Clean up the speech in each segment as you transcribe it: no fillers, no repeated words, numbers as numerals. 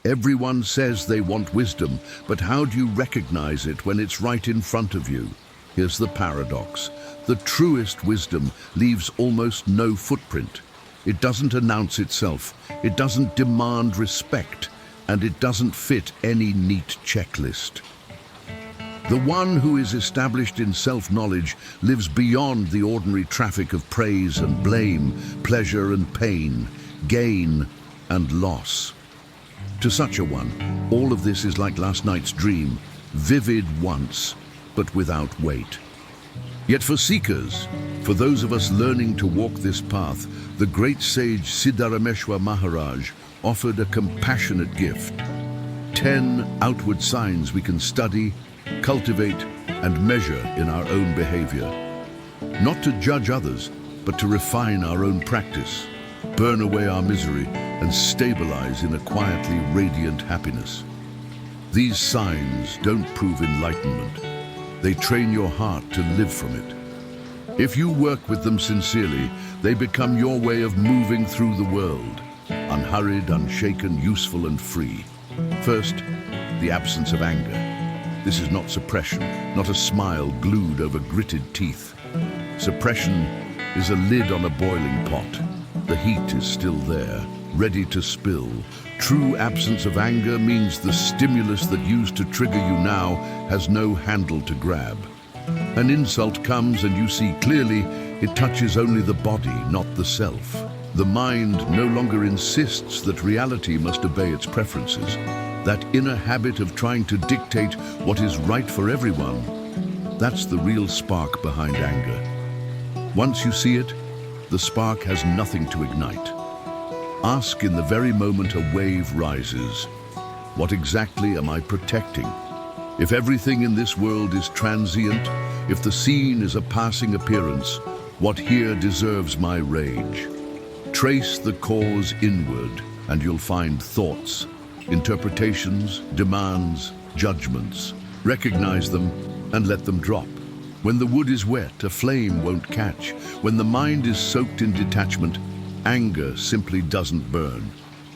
Everyone says they want wisdom, but how do you recognize it when it's right in front of you? Here's the paradox. The truest wisdom leaves almost no footprint. It doesn't announce itself, it doesn't demand respect, and it doesn't fit any neat checklist. The one who is established in self-knowledge lives beyond the ordinary traffic of praise and blame, pleasure and pain, gain and loss. To such a one, all of this is like last night's dream, vivid once, but without weight. Yet for seekers, for those of us learning to walk this path, the great sage Siddharameshwar Maharaj offered a compassionate gift. 10 outward signs we can study, cultivate, and measure in our own behavior. Not to judge others, but to refine our own practice, burn away our misery, and stabilize in a quietly radiant happiness. These signs don't prove enlightenment. They train your heart to live from it. If you work with them sincerely, they become your way of moving through the world, unhurried, unshaken, useful, and free. First, the absence of anger. This is not suppression, not a smile glued over gritted teeth. Suppression is a lid on a boiling pot. The heat is still there, ready to spill. True absence of anger means the stimulus that used to trigger you now has no handle to grab. An insult comes and you see clearly it touches only the body, not the self. The mind no longer insists that reality must obey its preferences. That inner habit of trying to dictate what is right for everyone, that's the real spark behind anger. Once you see it, the spark has nothing to ignite. Ask in the very moment a wave rises, what exactly am I protecting? If everything in this world is transient, if the scene is a passing appearance, what here deserves my rage? Trace the cause inward, and you'll find thoughts, interpretations, demands, judgments. Recognize them and let them drop. When the wood is wet, a flame won't catch. When the mind is soaked in detachment, anger simply doesn't burn.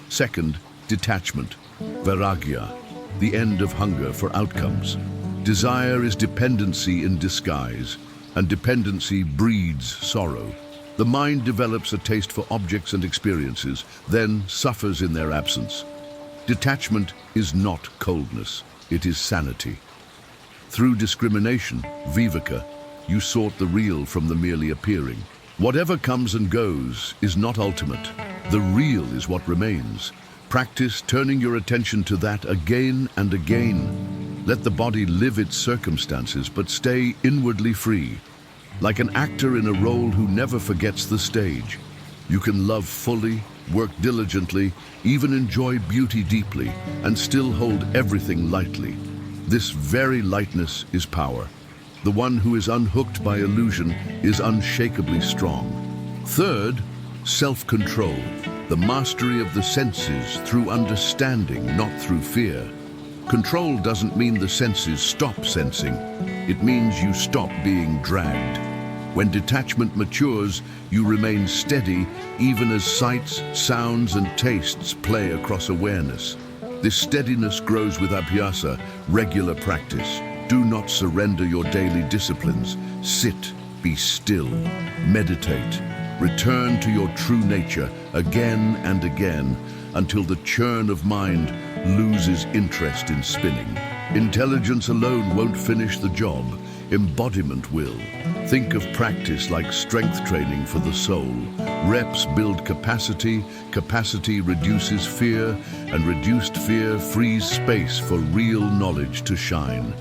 Second, detachment, Vairagya, the end of hunger for outcomes. Desire is dependency in disguise, and dependency breeds sorrow. The mind develops a taste for objects and experiences, then suffers in their absence. Detachment is not coldness, it is sanity. Through discrimination, viveka, you sort the real from the merely appearing. Whatever comes and goes is not ultimate. The real is what remains. Practice turning your attention to that again and again. Let the body live its circumstances, but stay inwardly free. Like an actor in a role who never forgets the stage. You can love fully, work diligently, even enjoy beauty deeply, and still hold everything lightly. This very lightness is power. The one who is unhooked by illusion is unshakably strong. Third, self-control, the mastery of the senses through understanding, not through fear. Control doesn't mean the senses stop sensing. It means you stop being dragged. When detachment matures, you remain steady even as sights, sounds, and tastes play across awareness. This steadiness grows with Abhyasa, regular practice. Do not surrender your daily disciplines. Sit, be still, meditate. Return to your true nature again and again until the churn of mind loses interest in spinning. Intelligence alone won't finish the job. Embodiment will. Think of practice like strength training for the soul. Reps build capacity, capacity reduces fear, and reduced fear frees space for real knowledge to shine.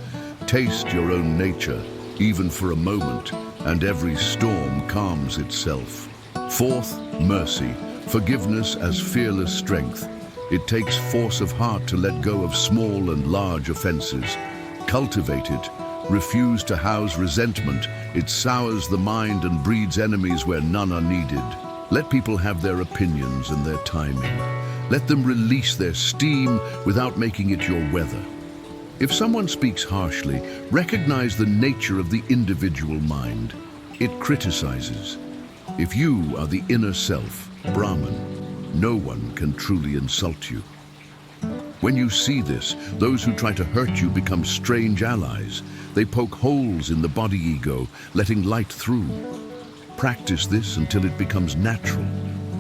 Taste your own nature, even for a moment, and every storm calms itself. Fourth, mercy, forgiveness as fearless strength. It takes force of heart to let go of small and large offenses. Cultivate it. Refuse to house resentment. It sours the mind and breeds enemies where none are needed. Let people have their opinions and their timing. Let them release their steam without making it your weather. If someone speaks harshly, recognize the nature of the individual mind. It criticizes. If you are the inner self, Brahman, no one can truly insult you. When you see this, those who try to hurt you become strange allies. They poke holes in the body ego, letting light through. Practice this until it becomes natural.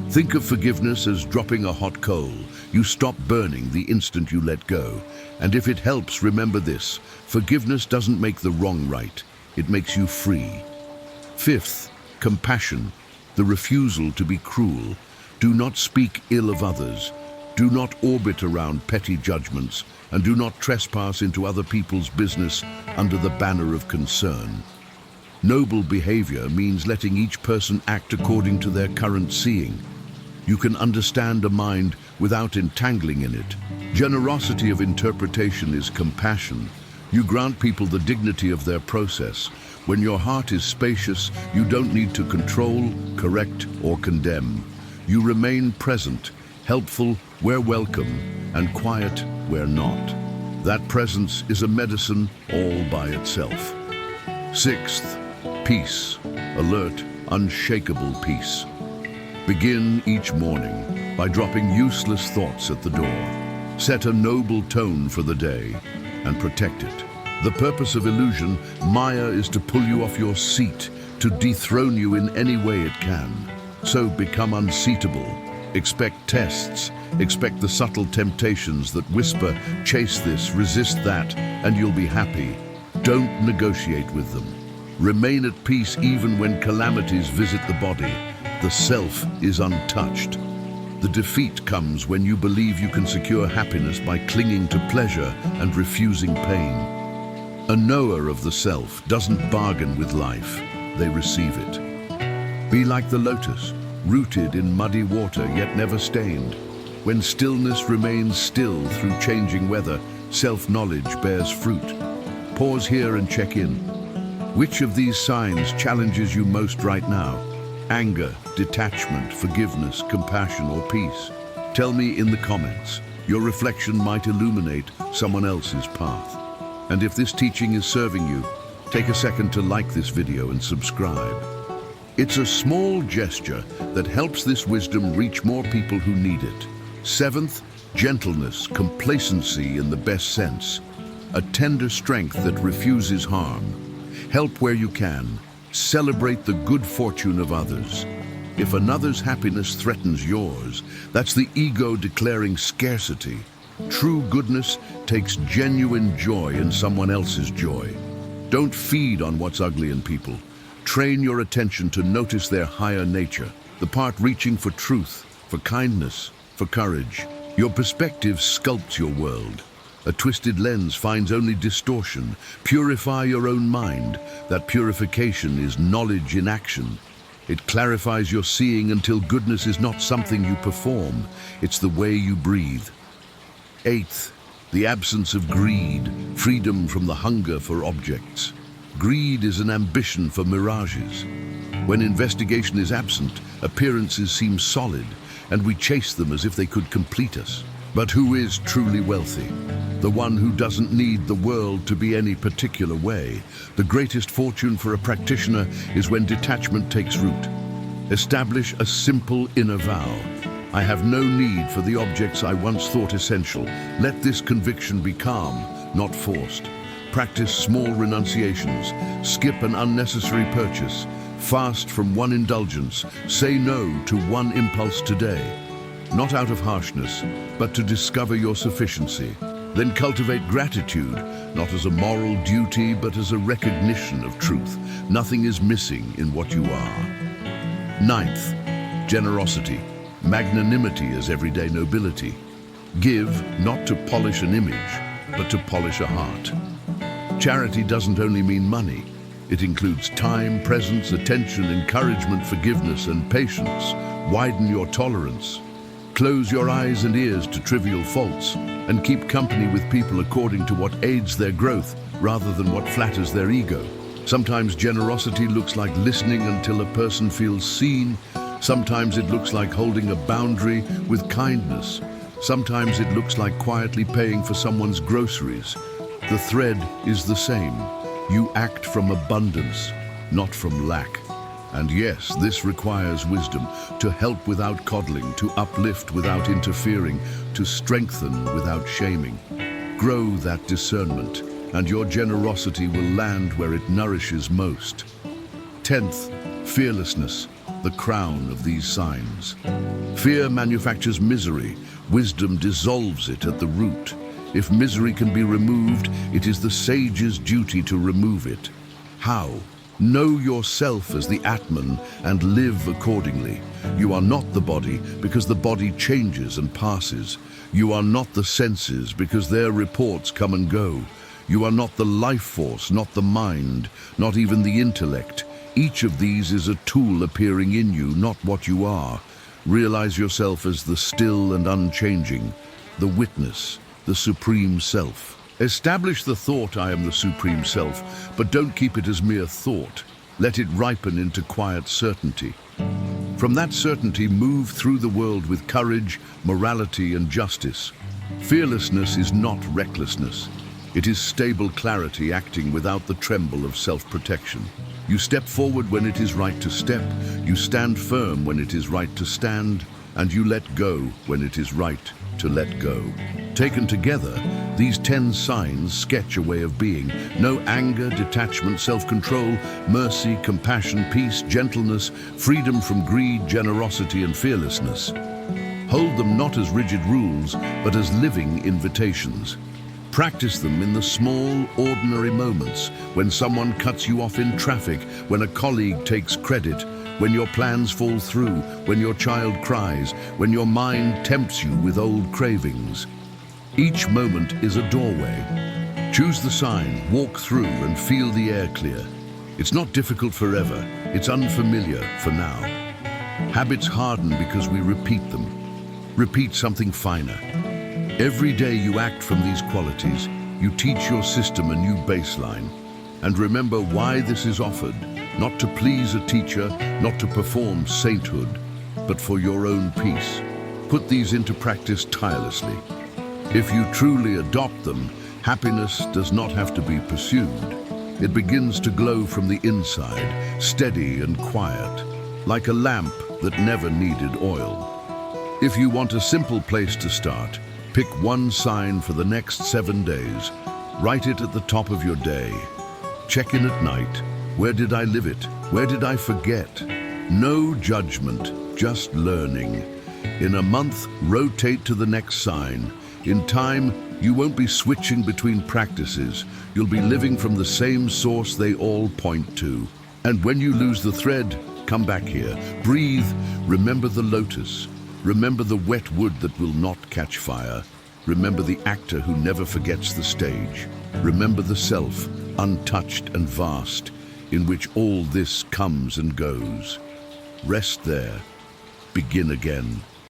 Think of forgiveness as dropping a hot coal. You stop burning the instant you let go. And if it helps, remember this: forgiveness doesn't make the wrong right. It makes you free. Fifth, compassion, the refusal to be cruel. Do not speak ill of others. Do not orbit around petty judgments, and do not trespass into other people's business under the banner of concern. Noble behavior means letting each person act according to their current seeing. You can understand a mind without entangling in it. Generosity of interpretation is compassion. You grant people the dignity of their process. When your heart is spacious, you don't need to control, correct, or condemn. You remain present, helpful where welcome, and quiet where not. That presence is a medicine all by itself. Sixth, peace, alert, unshakable peace. Begin each morning by dropping useless thoughts at the door. Set a noble tone for the day and protect it. The purpose of illusion, Maya, is to pull you off your seat, to dethrone you in any way it can. So become unseatable. Expect tests. Expect the subtle temptations that whisper, chase this, resist that, and you'll be happy. Don't negotiate with them. Remain at peace even when calamities visit the body. The self is untouched. The defeat comes when you believe you can secure happiness by clinging to pleasure and refusing pain. A knower of the self doesn't bargain with life, they receive it. Be like the lotus, rooted in muddy water yet never stained. When stillness remains still through changing weather, self-knowledge bears fruit. Pause here and check in. Which of these signs challenges you most right now? Anger, detachment, forgiveness, compassion, or peace? Tell me in the comments. Your reflection might illuminate someone else's path. And if this teaching is serving you, take a second to like this video and subscribe. It's a small gesture that helps this wisdom reach more people who need it. Seventh, gentleness, complacency in the best sense. A tender strength that refuses harm. Help where you can. Celebrate the good fortune of others. If another's happiness threatens yours, that's the ego declaring scarcity. True goodness takes genuine joy in someone else's joy. Don't feed on what's ugly in people. Train your attention to notice their higher nature, the part reaching for truth, for kindness, for courage. Your perspective sculpts your world. A twisted lens finds only distortion. Purify your own mind. That purification is knowledge in action. It clarifies your seeing until goodness is not something you perform, it's the way you breathe. Eighth, the absence of greed, freedom from the hunger for objects. Greed is an ambition for mirages. When investigation is absent, appearances seem solid, and we chase them as if they could complete us. But who is truly wealthy? The one who doesn't need the world to be any particular way. The greatest fortune for a practitioner is when detachment takes root. Establish a simple inner vow. I have no need for the objects I once thought essential. Let this conviction be calm, not forced. Practice small renunciations. Skip an unnecessary purchase. Fast from one indulgence. Say no to one impulse today. Not out of harshness, but to discover your sufficiency. Then cultivate gratitude, not as a moral duty, but as a recognition of truth. Nothing is missing in what you are. Ninth, generosity. Magnanimity as everyday nobility. Give not to polish an image, but to polish a heart. Charity doesn't only mean money. It includes time, presence, attention, encouragement, forgiveness, and patience. Widen your tolerance. Close your eyes and ears to trivial faults, and keep company with people according to what aids their growth rather than what flatters their ego. Sometimes generosity looks like listening until a person feels seen. Sometimes it looks like holding a boundary with kindness. Sometimes it looks like quietly paying for someone's groceries. The thread is the same. You act from abundance, not from lack. And yes, this requires wisdom, to help without coddling, to uplift without interfering, to strengthen without shaming. Grow that discernment, and your generosity will land where it nourishes most. 10th, fearlessness, the crown of these signs. Fear manufactures misery. Wisdom dissolves it at the root. If misery can be removed, it is the sage's duty to remove it. How? Know yourself as the Atman and live accordingly. You are not the body because the body changes and passes. You are not the senses because their reports come and go. You are not the life force, not the mind, not even the intellect. Each of these is a tool appearing in you, not what you are. Realize yourself as the still and unchanging, the witness, the supreme self. Establish the thought, I am the supreme self, but don't keep it as mere thought. Let it ripen into quiet certainty. From that certainty, move through the world with courage, morality, and justice. Fearlessness is not recklessness. It is stable clarity acting without the tremble of self-protection. You step forward when it is right to step, you stand firm when it is right to stand, and you let go when it is right to let go. Taken together, these 10 signs sketch a way of being. No anger, detachment, self-control, mercy, compassion, peace, gentleness, freedom from greed, generosity, and fearlessness. Hold them not as rigid rules, but as living invitations. Practice them in the small, ordinary moments, when someone cuts you off in traffic, when a colleague takes credit, when your plans fall through, when your child cries, when your mind tempts you with old cravings. Each moment is a doorway. Choose the sign, walk through, and feel the air clear. It's not difficult forever, it's unfamiliar for now. Habits harden because we repeat them. Repeat something finer. Every day you act from these qualities, you teach your system a new baseline. And remember why this is offered, not to please a teacher, not to perform sainthood, but for your own peace. Put these into practice tirelessly. If you truly adopt them, happiness does not have to be pursued. It begins to glow from the inside, steady and quiet, like a lamp that never needed oil. If you want a simple place to start, pick one sign for the next 7 days. Write it at the top of your day. Check in at night. Where did I live it? Where did I forget? No judgment, just learning. In a month, rotate to the next sign. In time, you won't be switching between practices. You'll be living from the same source they all point to. And when you lose the thread, come back here. Breathe. Remember the lotus. Remember the wet wood that will not catch fire. Remember the actor who never forgets the stage. Remember the self, untouched and vast, in which all this comes and goes. Rest there. Begin again.